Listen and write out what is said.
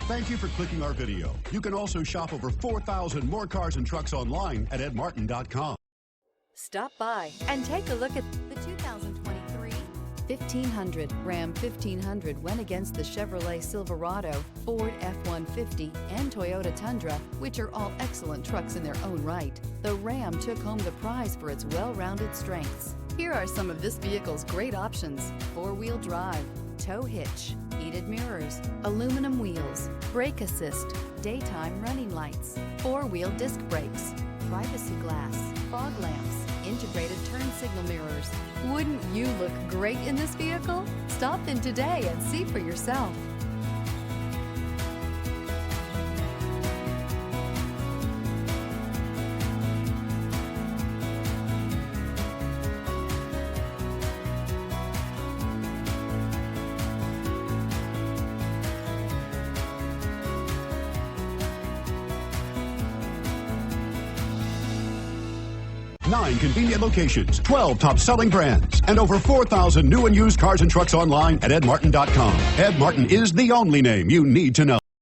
Thank you for clicking our video. You can also shop over 4,000 more cars and trucks online at edmartin.com. Stop by and take a look at the 2023 1500. Ram 1500 went against the Chevrolet Silverado, Ford F-150, and Toyota Tundra, which are all excellent trucks in their own right. The Ram took home the prize for its well-rounded strengths. Here are some of this vehicle's great options: four-wheel drive, tow hitch, heated mirrors, aluminum wheels, brake assist, daytime running lights, four-wheel disc brakes, privacy glass, fog lamps, integrated turn signal mirrors. Wouldn't you look great in this vehicle? Stop in today and see for yourself. Nine convenient locations, 12 top-selling brands, and over 4,000 new and used cars and trucks online at edmartin.com. Ed Martin is the only name you need to know.